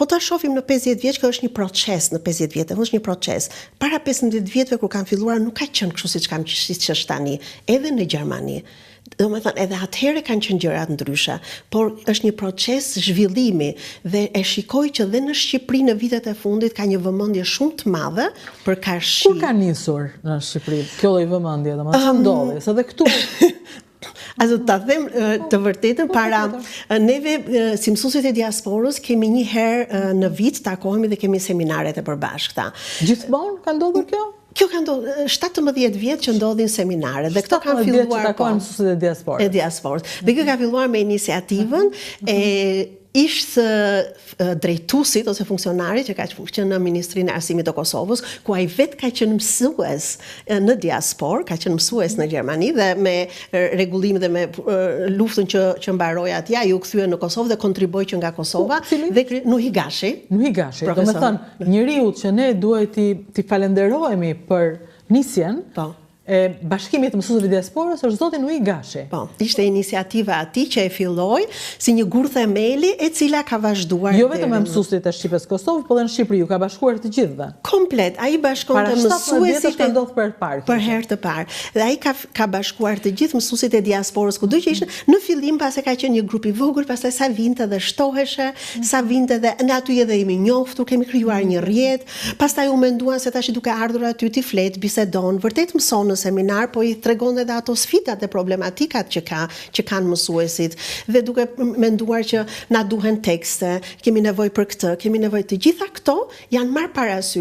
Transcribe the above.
Po ta shohim në 50 vjeç që është një proces në 50 vjet, është një proces. Para 15 vjetëve kur kanë filluar nuk ka qenë kështu siç është tani, edhe në Gjermani. Domethënë edhe atëherë kanë qenë gjërat ndryshe, por është një proces zhvillimi dhe e shikoj që dhe në Shqipëri në vitet e fundit ka një vëmendje shumë të madhe për karshi. Kur ka nisur në Shqipëri kjo lloj vëmendje, domethënë ndodhi, se edhe këtu Also ta them të vërtetën para neve si mësuesit e diasporës kemi një herë në vit takohemi dhe kemi seminaret e përbashkëta. Gjithmonë ka ndodhur kjo? Kjo ka ndodhur 17 vjet që ndodhin seminare dhe këto kanë filluar takohen mësuesit e diasporës. E diasporës. Dhe kjo ka filluar me iniciativën e ish drejtuesit ose funksionarit që ka qenë në Ministrinë e Arsimit të Kosovës, ku ai vetë ka qenë mësues në diasporë, ka qenë mësues në Gjermani dhe me rregullim dhe me luftën që mbaroi atje, ai u kthye në Kosovë dhe kontriboi që nga Kosova dhe Nuhigashi. Nuhigashi, domethënë njeriu që ne duhet t'i falenderojmë për nisjen. Po. E bashkimit të mësuesve diasporës është zoti Nuhigashi. Po, ishte iniciativa atij që e filloi si një gur themeli e cila ka vazhduar. Jo vetëm me mësuesit e Shqipërisë Kosovë, por edhe në Shqipëri u ka bashkuar të gjithëve. Komplet, ai bashkonte mësuesit për herë të parë. Dhe ai ka bashkuar të gjithë mësuesit e diasporës kudo që ishin. Në fillim pas e ka qenë një grup i vogël, pastaj sa vinte dhe shtoheshe, sa vinte dhe ne aty edhe jemi njohur, kemi krijuar një rrjet, pastaj u menduan se tash duke ardhur aty ti flet, bisedon, vërtet mëson në seminar, po i tregon edhe ato sfidat dhe problematikat që kanë mësuesit dhe duke menduar që na duhen tekste, kemi nevojë për këtë, kemi nevojë të gjitha këto janë marrë parasysh.